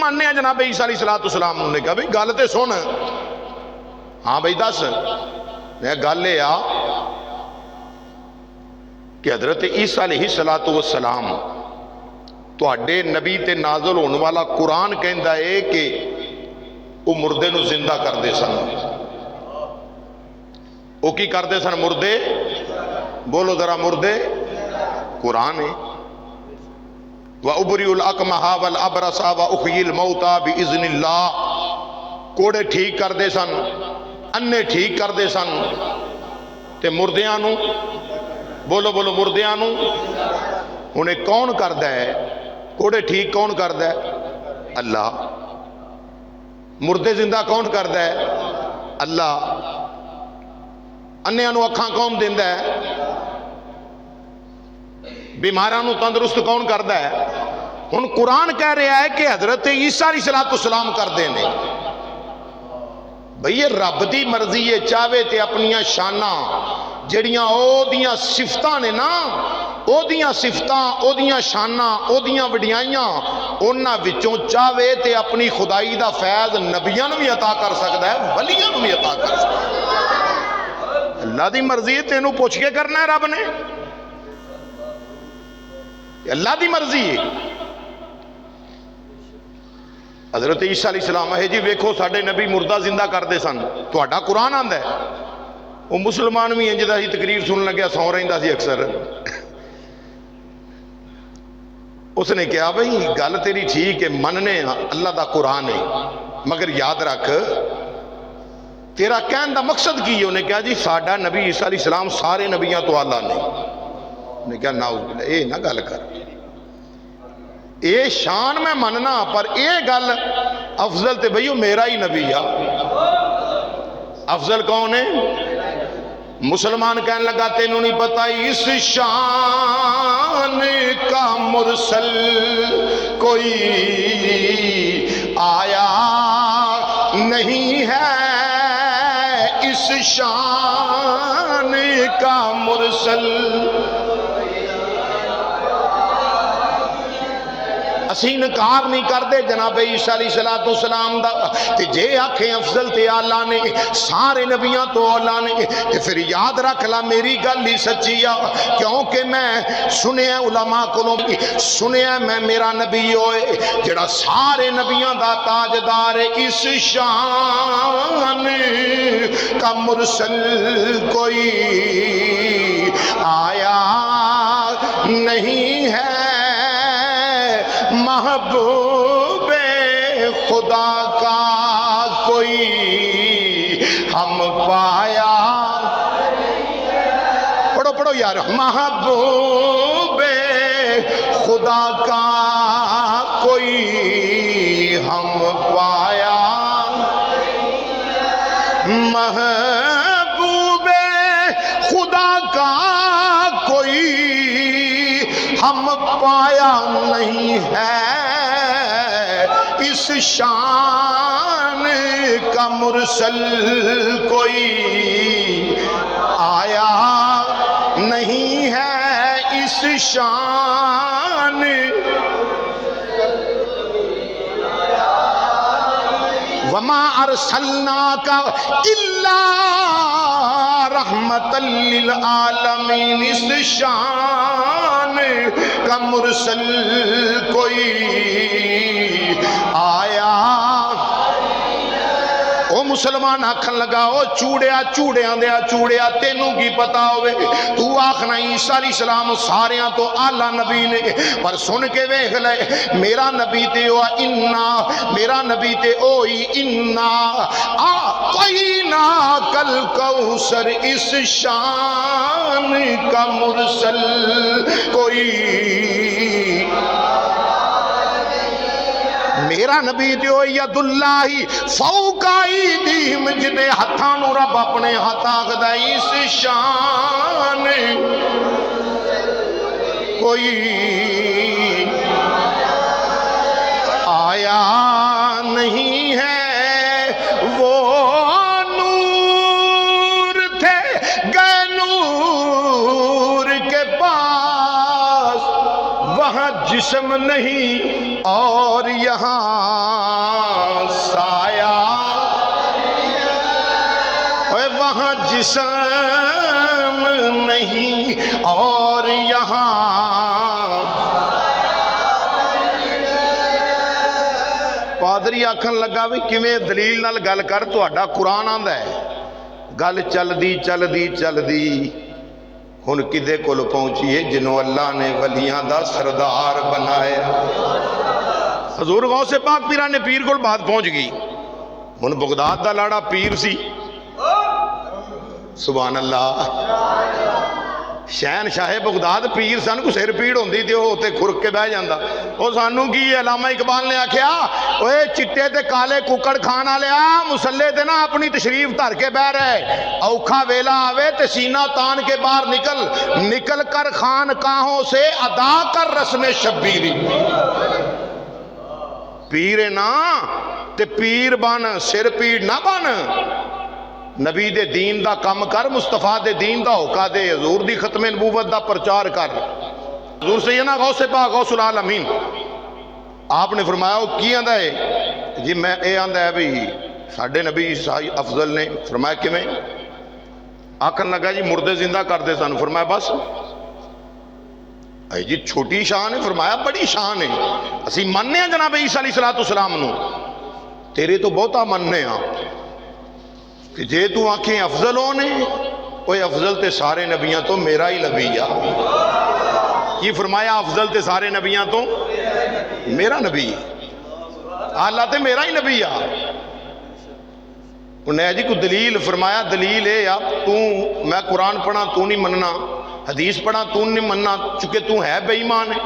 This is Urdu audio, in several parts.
ماننے ہیں جناب عیسیٰ علیہ السلام نے کہا بھئی گل تے سن. ہاں بھئی دس. میں گل یہ آ کہ حضرت عیسیٰ علیہ السلام تواڈے نبی تے نازل ہونے والا قرآن کہندا ہے کہ وہ مردے نو زندہ کردے سن. وہ کی کردے سن؟ مردے. بولو ذرا مردے. قرآن ہے. وَأُبْرِئُ الْأَكْمَحَ وَالْأَبْرَصَ وَأُحْيِي الْمَوْتَى بِإِذْنِ اللَّهِ. کوڑے ٹھیک کردے سن، انے ٹھیک کردے سن، تے مردیاں نو. بولو بولو مردیاں نو. انہیں کون کردا ہے؟ کوڑے ٹھیک کون کردا ہے؟ اللہ. مردے زندہ کون کردا ہے؟ اللہ. انیاں نو اکھاں کون دیندا ہے؟ بیماراں نو تندرست کون کردا ہے؟ ہن قرآن کہہ رہا ہے کہ حضرت عیسیٰ علیہ السلام کردے نے. بھئی یہ رب دی مرضی ہے، چاہے تے اپنیاں شاناں جڑیاں او دیاں صفتاں نے نا، او دیاں صفتاں، او دیاں شاناں، او دیاں وڈیائیاں، انہاں وچوں چاہے تے اپنی خدائی دا فیض نبیاں نو بھی عطا کر سکتا ہے، ولیاں نو بھی عطا کر سکتا ہے. اللہ دی مرضی ہے، تینوں پوچھ کے کرنا ہے رب نے. اللہ دی مرضی ہے. حضرت عیسیٰ علیہ السلام ہے جی ویکھو ساڈے نبی مردہ زندہ کردے سن، تہاڈا قرآن آندا ہے. وہ مسلمان بھی انج دا سی تقریر سن لگیا سو رہندا سی اکثر. اس نے کہا بھئی گل تیری ٹھیک ہے، مننے اللہ دا قرآن ہے، مگر یاد رکھ تیرا کہن دا مقصد کی ہے؟ انہیں کہا جی ساڈا نبی عیسیٰ علیہ السلام سارے نبیاں تو اعلیٰ نے. انہیں کہا نعوذ باللہ، اے نہ گل کر، اے شان میں مننا پر اے گل افضل تے بھئی وہ میرا ہی نبی ہے. افضل کون ہے؟ مسلمان کہنے لگا تینوں نہیں پتا اس شان کا مرسل کوئی آیا نہیں ہے، اس شان کا مرسل. اسی انکار نہیں کردے جناب عیسیٰ علیہ السلام دا. تے جے آکھیں افضل تے آلہ نے، سارے نبیاں تو آلہ نے، تے پھر یاد رکھ لا میری گل ہی سچی ہے. کیونکہ میں سنیا علماء کو سنیا میں میرا نبی ہوئے جڑا سارے نبیاں دا تاجدار ہے. اس شان کا مرسل کوئی آیا نہیں ہے، محبوب خدا کا کوئی ہم پایا. پڑھو پڑھو یار. محبوب خدا کا کوئی ہم پایا، محبوب خدا کا کوئی ہم پایا نہیں ہے. اس شان کا مرسل کوئی آیا نہیں ہے، اس شان. وما ارسلناک الا رحمتا للعالمین. اس شان کا مرسل کوئی آیا. او مسلمان آکھن لگا او چوڑیا چوڑیاں دیا چوڑیا تینوں کی پتا ہوئے تو آکھنا عیسیٰ علیہ السلام ساریاں تو اعلیٰ نبی نے. پر سن کے ویکھ لے میرا نبی تے او انا، میرا نبی تے اوئی انا آقینا کل کوثر. اس شان کا مرسل کوئی میرا نبی دیو ید اللہ فوق ایدیہم جدے ہتھانو رب اپنے ہاتھ آخدہ. اس شان کوئی آیا نہیں ہے. وہ نور تھے گئے نور کے پاس، وہاں جسم نہیں اور یہاں سایہ، وہاں جسم نہیں، اور یہاں پادری آکھن لگا بھی کیویں دلیل نال گل کر، تہاڈا قرآن آندا ہے گل چلدی چلدی چلدی ہن کدے کول پہنچی ہے جنوں اللہ نے ولیاں دا سردار بنایا۔ حضور غوث پاک پیران پیر کول بات پہنچ گئی، ہن بغداد دا لاڑا پیر سی، سبحان اللہ، شہنشاہ بغداد پیر سن، کو سر پیڑ ہوندی تے وہ تے کھرک کے بہ جاندا۔ او سانو کی علامہ اقبال نے آکھیا، اوے چٹے تے کالے ککڑ کھان والیا مسلے تے نہ اپنی تشریف دھر کے بہ رہے، اوکھا ویلا آوے تے سینہ تان کے باہر نکل کر خانقاہوں سے ادا کر رسم شبیری۔ پیر نا تے پیر بن، سر پیڑ نہ بن، نبی دے دین دا کم کر، مصطفیٰ دے دین دا ہوکا دے، حضور دی ختم نبوت دا پرچار کر۔ حضور سیدنا غوث پاک غوث العالمین آپ نے فرمایا وہ کی آندا ہے جی؟ میں اے آندا ہے بھی ساڈے نبی افضل نے۔ فرمایا کیویں؟ آکھن لگا جی مردے زندہ کر دے سن۔ فرمایا بس اے جی چھوٹی شان ہے؟ فرمایا بڑی شان ہے، اسی مننے ہیں جناب عیسیٰ علیہ السلام نو، تیرے تو بہتا مننے ہاں کہ جے تو آنکھیں افضل ہونے، اوے افضل تے سارے نبیاں تو میرا ہی نبی آ۔ کی فرمایا؟ افضل تے سارے نبیاں تو میرا نبی، اللہ تے میرا ہی نبی آ۔ انہیں جی کو دلیل؟ فرمایا دلیل ہے یا تو، میں قرآن پڑھا تو نہیں مننا، حدیث پڑھا تو نہیں مننا، چونکہ تو ہے بے ایمان ہے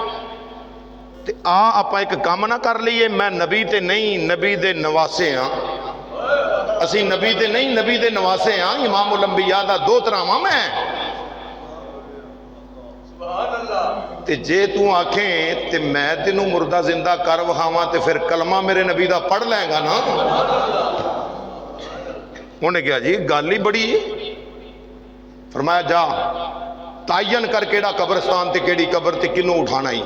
تے آپا ایک کام نہ کر لئیے، میں نبی تے نہیں نبی دے نواسے ہاں، اسی نبی دے نہیں نبی دے نواسے ہاں، امام الانبیاء دا دو تراواں میں تے جے تو آنکھیں تے میں تینوں مردہ زندہ کر وہاں تے پھر کلمہ میرے نبی دا پڑھ لیں گا نا۔ انہیں کہا جی گل ہی بڑی ہے۔ فرمایا جا تعین کر کیڑا قبرستان تے کیڑی قبر تے کنوں اٹھانا ہی۔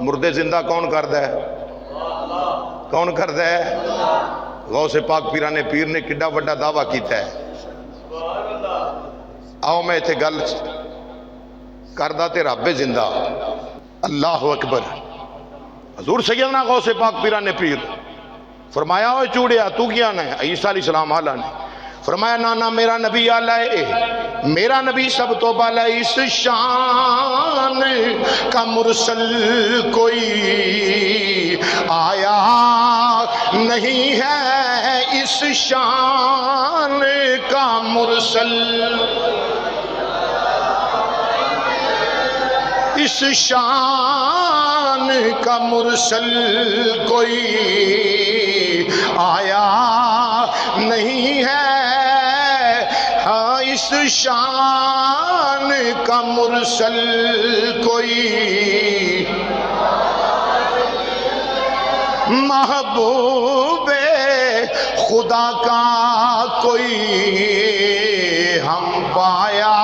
مردے زندہ کون کردہ ہے؟ کون کردہ ہے؟ غوث پاک پیران پیر نے کڈا وڈا دعویٰ کیتا ہے۔ آؤ میں اتھے گل کردہ تے رب زندہ، اللہ اکبر۔ حضور سیدنا غوث پاک پیران پیر فرمایا اوہ چوڑیا تو کیا نہ ہے؟ عیسیٰ علیہ السلام آلہ نے فرمایا نانا میرا نبی آلہ ہے، میرا نبی سب تو بالا، اس شان کا مرسل کوئی آیا نہیں ہے، اس شان کا مرسل، اس شان کا مرسل کوئی آیا نہیں ہے، ہاں اس شان کا مرسل کوئی محبوب خدا کا کوئی ہم پایا۔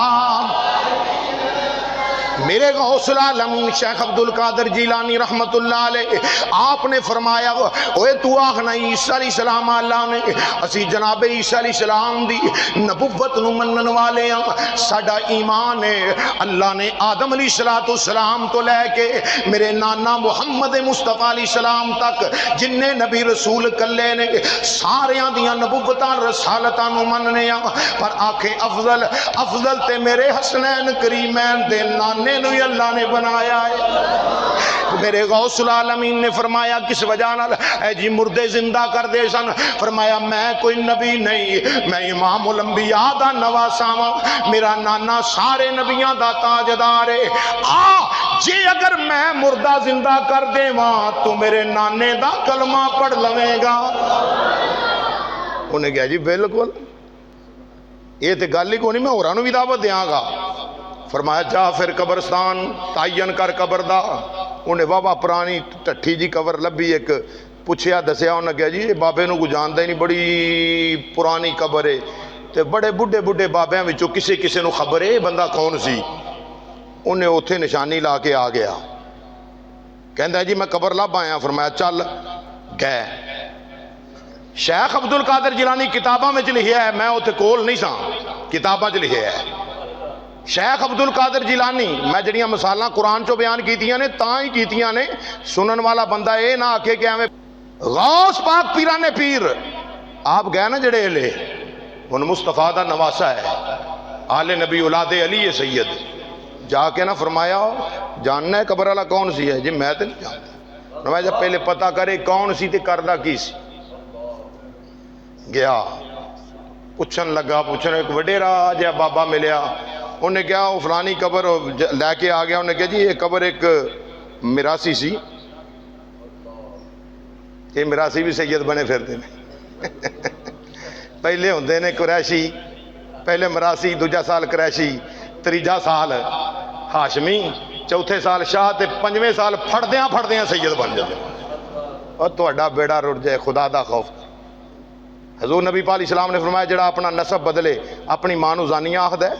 میرے غوث العالمین شیخ عبدالقادر جیلانی رحمت اللہ علیہ آپ نے فرمایا اوے تو آخنا عیسیٰ علیہ السلام اللہ نے، اسی جناب عیسیٰ علیہ السلام دی نبوت نو منن والے ہیں، ساڈا ایمان ہے اللہ نے آدم علیہ السلام تو لے کے میرے نانا محمد مصطفیٰ علیہ السلام تک جن نبی رسول کلے نے ساریاں دیاں نبوتاں رسالتاں نو مننے ہیں، پر آنکھیں افضل تے میرے حسنین کریمین دے نانے نو اللہ نے بنایا ہے۔ میرے غوث العالمین نے فرمایا کس وجہ نال؟ اے جی مردے زندہ کر دے سن۔ فرمایا میں کوئی نبی نہیں، میں امام الانبیاء دا نواسا ہاں، میرا نانا سارے نبیاں دا تاجدار ہے، جی اگر میں مردہ زندہ کر دے وہاں تو میرے نانے دا کلمہ پڑھ لویں گا۔ انہیں کہا جی بالکل، یہ تے گل ہی کو نہیں، میں اورانو بھی دعوت دیاں گا۔ فرمایا جا پھر قبرستان تعین کر قبر دا۔ انہیں بابا پرانی ٹٹھی جی قبر لبھی، ایک پوچھیا دسیا، انہیں کہا جی بابے نو کو جاندا ہی نہیں، بڑی پرانی قبر ہے، تے بڑے بڈھے بابیاں وچوں کسے نو خبر ہے بندہ کون سی؟ انہیں اوتھے نشانی لا کے آ گیا، کہندا ہے جی میں قبر لب آیا. فرمایا چل. گئے. شیخ عبد القادر جیلانی کتاباں میں لکھیا ہے, میں اتنے کول نہیں سا, کتاباں لکھیا ہے. شیخ عبد القادر جیلانی, میں جڑیاں مثالاں قرآن چو بیان کیتیاں نے تاں ہی کیتیاں نے, سنن والا بندہ اے نہ آکھے کہ ہمیں غوث پاک پیرانے پیر آپ گئے نا جڑے لے ان مصطفیٰ دا نواسا ہے, آل نبی اولاد علی سید. جا کے نہ فرمایا جاننا ہے قبر والا کون سی ہے؟ جی میں تو نہیں جانتا. فرمایا جب پہلے پتہ کرے کون سی تے کردہ کی سی. گیا پوچھن لگا, پوچھن ایک وڈیرا جہا بابا ملیا, انہیں کہا وہ فلانی قبر لے کے آ گیا. انہیں کہا جی یہ قبر ایک میراسی سی, یہ میراسی بھی سید بنے پھرتے ہیں. پہلے ہوندے نے قریشی, پہلے مراسی, دوجا سال قریشی, تریجا سال ہاشمی, چوتھے سال شاہ, تے پنجویں سال پھڑدیاں سید بن جاتے. اور تہاڈا بیڑا رٹ جائے, خدا دا خوف. حضور نبی پاک علیہ السلام نے فرمایا جڑا اپنا نسب بدلے اپنی ماں نو زانیہ آکھدا ہے,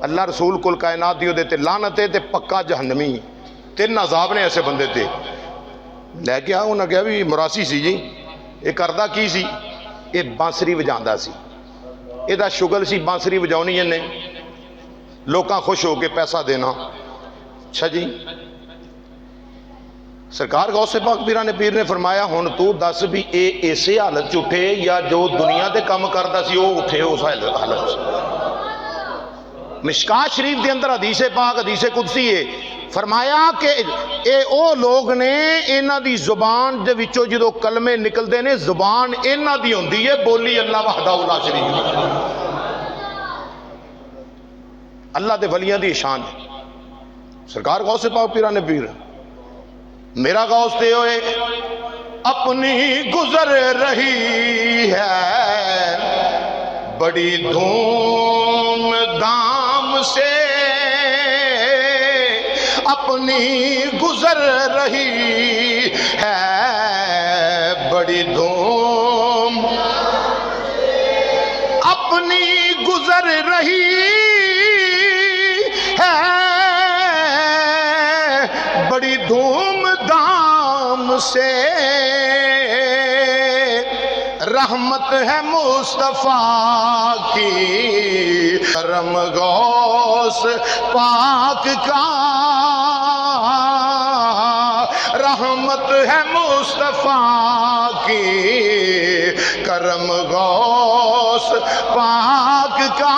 اللہ رسول کل کائنات دیو دے تے لعنت ہے تے پکا جہنمی. 3 عذاب نے ایسے بندے تے. لے کے انہاں کہا بھی مراسی سی جی, یہ کردہ کی سی؟ یہ بانسری وجاندا سی, یہ دا شغل سی بانسری وجاونی نے, لوکاں خوش ہو کے پیسہ دینا. اچھا جی, سرکار غوث پاک پیرانے پیر نے فرمایا ہن تو دس بھی اے ایسے حالت اٹھے یا جو دنیا دے کم کردا سی وہ اٹھے اس حالت. مشکات شریف دے اندر حدیث پاک حدیث قدسی ہے, فرمایا کہ اے او لوگ نے انہاں دی زبان دے وچوں جدو کلمے نکلدے نے زبان انہاں دی ہوندی ہے بولی اللہ وحدہ لا شریک, اللہ دے ولیاں دی شان ہے. سرکار غوث پاک پیرانے پیر میرا غوث تے ہوئے اپنی گزر رہی ہے بڑی دھوم دھام سے, اپنی گزر رہی ہے بڑی دھوم, اپنی گزر رہی ہے بڑی دھوم دھام سے, رحمت ہے مصطفیٰ کی کرم غوث پاک کا, رحمت ہے مصطفیٰ کی کرم غوث پاک کا,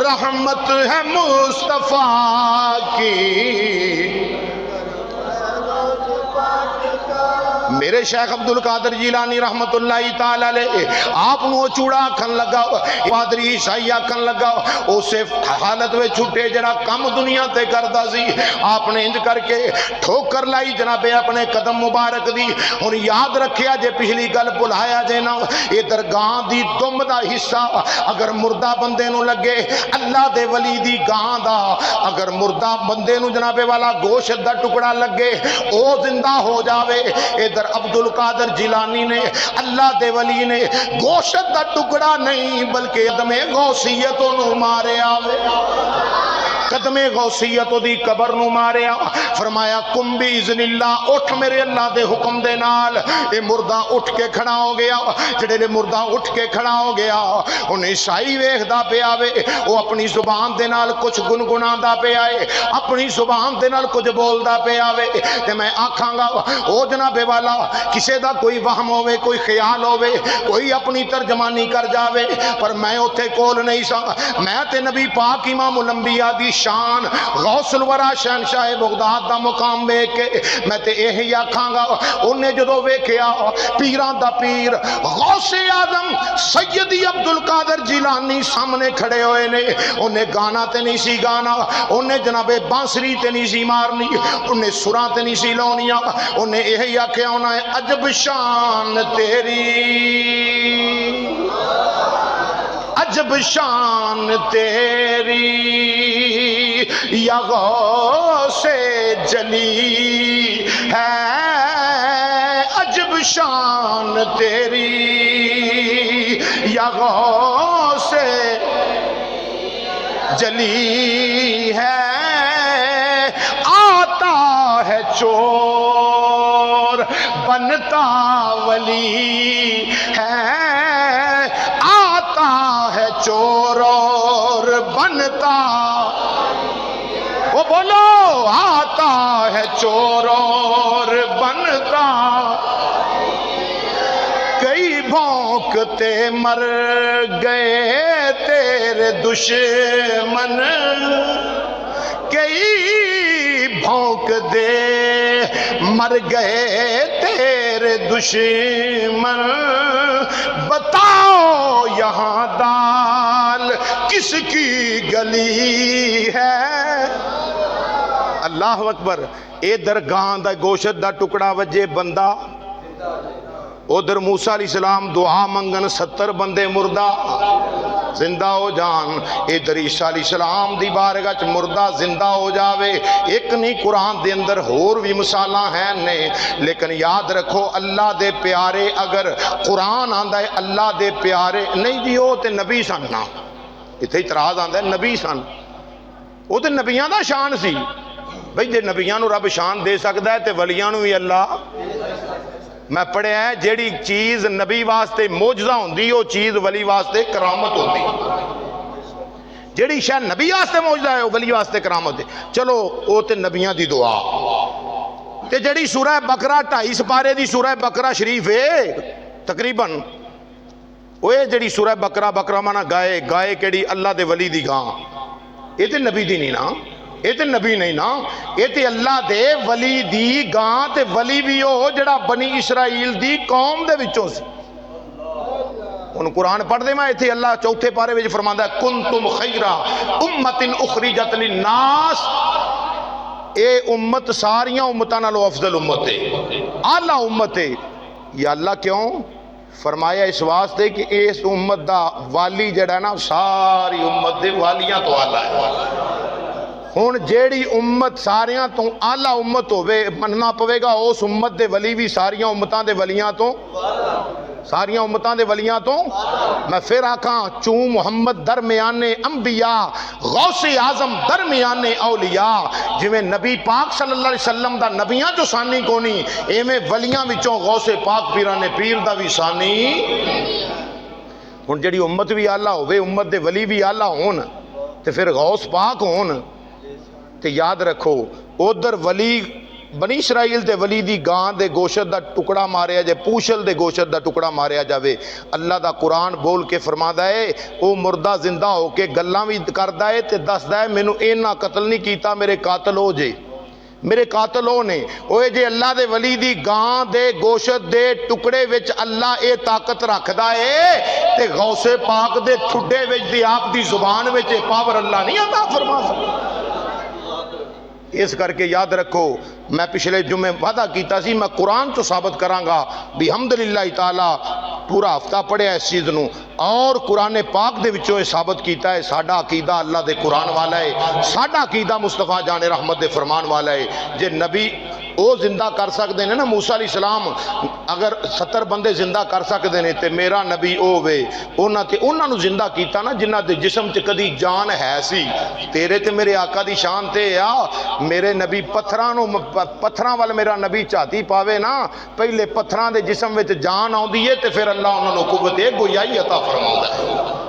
رحمت ہے مصطفیٰ کی. میرے شیخ عبد القادر جیلانی رحمت اللہ تعالی علیہ آپ نو چوڑا کھن لگا, پادری عیسائی کھن لگا, اسے حالت میں چھٹے جڑا کم دنیا تے کردا سی, آپ نے انج کر کے ٹھوکر لائی جناب اپنے قدم مبارک دی. ہن یاد رکھیا جے پچھلی گل بھلایا جے نا, یہ درگاہ دی دم دا حصہ اگر مردہ بندے نو لگے, اللہ دے ولی دی گاں دا اگر مردہ بندے نو جناب والا گوشت دا ٹکڑا لگے او زندہ ہو جاوے. ادھر عبد القادر جیلانی نے اللہ دے ولی نے گوشت دا ٹکڑا نہیں بلکہ قدم غوثیتوں نو مارے آوے, قدم غوثیتوں دی قبر نو مارے آ. فرمایا کم بھی اذن اللہ, اٹھ میرے اللہ دے حکم دے نال. اے مردہ اٹھ کے کھڑا ہو گیا, جڑے لے مردہ اٹھ کے کھڑا ہو گیا انہیں عیسائی ویکھدا پیا وے, وہ اپنی زبان دے نال کچھ گنگنادا پیا ہے, اپنی زبان دے نال کچھ بولدا پیا وے. تے میں آکھاں گا او جناب والا کسے دا کوئی وہم ہوئے, کوئی خیال ہوئے, کوئی اپنی ترجمانی کر جاوے, پر میں اتھے کول نہیں سا. میں تے نبی پاک امام الانبیاء دی شان غوث الورا شہنشاہ بغداد دا مقام وے کے میں تے یہی آکھاں گا. انہیں جدو ویکھیا پیران دا پیر غوث اعظم سیدی عبد القادر جیلانی سامنے کھڑے ہوئے نے, انہیں گانا تے نہیں سی گانا, انہیں جناب بانسری تے نہیں سی مارنی, انہیں سراں تے نہیں سی لونیا, انہیں یہی آکھیا ہونا ہے عجب شان تیری, عجب شان تیری یا غوث جلی ہے, عجب شان تیری یا غوث جلی ہے. چور بنتا ولی ہے، آتا ہے چور اور بنتا، وہ بولو آتا ہے چور اور بنتا، کئی بھونکتے مر گئے تیرے دشمن، کئی بھونک دے مر گئے تیرے دشمن، بتاؤ یہاں دال کس کی گلی ہے؟ اللہ اکبر۔ ادھر گاں دا گوشت دا ٹکڑا وجے بندہ، ادھر موسیٰ علیہ السلام دعا منگن 70 بندے مردہ زندہ ہو جان، ادھر عیسیٰ علیہ السلام دی بارگاہ چ مردہ زندہ ہو جاوے۔ ایک نہیں قرآن دے اندر اور بھی مثالاں ہیں نے، لیکن یاد رکھو اللہ دے پیارے، اگر قرآن آندا ہے اللہ دے پیارے نہیں جی وہ تے نبی سن، نا اتنے اعتراض آندا ہے نبی سن، وہ تے نبیاں دا شان سی بھئی، جے نبیاں نو رب شان دے سکدا ہے تے ولیاں نو بھی اللہ۔ میں پڑھیا ہے جیڑی چیز نبی واسطے معجزہ ہوندی وہ چیز ولی واسطے کرامت ہوندی، جیڑی شاید نبی واسطے معجزہ ہے وہ ولی واسطے کرامت ہے۔ چلو وہ تے نبیاں دی دعا تے جیڑی سورہ بقرہ 2.5 سپارے دی سورہ بقرہ شریف ہے تقریباً، وہ جیڑی سورہ بقرہ مانا گائے، گائے کیڑی اللہ دے ولی دی گاں، یہ تے نبی دی نہیں نا، یہ تے نبی نہیں نا، یہ تے اللہ دے ولی دی گاں، تے ولی بھی ہو جڑا بنی اسرائیل دی قوم دے وچوں سی۔ ان قرآن پڑھ دے میں ایتھے اللہ 4 پارے وچ فرماندا ہے کنتم خیر امت اخرجت للناس، اے امت ساریاں امتاں نالوں افضل امت ہے، اعلیٰ امت ہے۔ یا اللہ کیوں فرمایا؟ اس واسطے کہ اس امت دا والی جڑا نا ساری امت دے والیاں تو اعلیٰ ہے۔ ہن جیڑی امت ساریاں تو اعلیٰ امت ہوئے مننا پوے گا اس امت دے ولی بھی ساریاں امتاں دے ولیاں تو، ساریاں امتاں دے ولیاں تو۔ میں پھر آکھاں چون محمد درمیانے انبیاء، غوث اعظم درمیانے اولیاء، جویں نبی پاک صلی اللہ علیہ وسلم دا نبیاں جو ثانی کونی، ایویں ولیاں وچوں غوث پاک پیرانے پیر دا بھی ثانی۔ ہن جڑی امت بھی اعلیٰ ہوئے، امت دے ولی بھی اعلیٰ ہون، تے پھر غوث پاک ہون، تے یاد رکھو ادھر ولی بنی اسرائیل دے ولی دی گاں دے گوشت دا ٹکڑا ماریا جائے، پوشل دے گوشت دا ٹکڑا ماریا جاوے، اللہ دا قرآن بول کے فرمادا ہے او مردہ زندہ ہو کے گلاں بھی کردا ہے تے دسدا ہے مینوں اینا قتل نہیں کیتا، میرے قاتل ہو جے، میرے قاتل ہو نے۔ اوے جے اللہ دے ولی دی گاں دے گوشت دے ٹکڑے وچ اللہ اے طاقت رکھدا ہے تے غوث پاک دے ٹھڈے وچ دی آپ دی زبان وچ پاور اللہ نہیں عطا فرما سکدا۔ اس کر کے یاد رکھو، میں پچھلے جمعے وعدہ کیتا سی میں قرآن تو ثابت کراں گا بحمدللہ تعالی، پورا ہفتہ پڑھیا اس چیز نو، اور قرآن پاک دے وچوں یہ ثابت کیتا ہے ساڈا عقیدہ اللہ دے قرآن والا ہے، ساڈا عقیدہ مصطفیٰ جان رحمت دے فرمان والا ہے۔ جے نبی او زندہ کر سکتے ہیں نا موسیٰ علیہ السلام، اگر 70 بندے زندہ کر سکتے ہیں تے میرا نبی او وے، انہاں نو زندہ کیتا نا جنہ دے جسم تے کدی جان ہے سی۔ تیرے تے میرے آقا دی شان تے آ، میرے نبی پتھراں وال میرا نبی چاتی پاوے نا، پہلے پتھراں دے جسم وچ جان آوندی ہے تے پھر اللہ انہاں نو قوت گویائی عطا فرماوندا ہے۔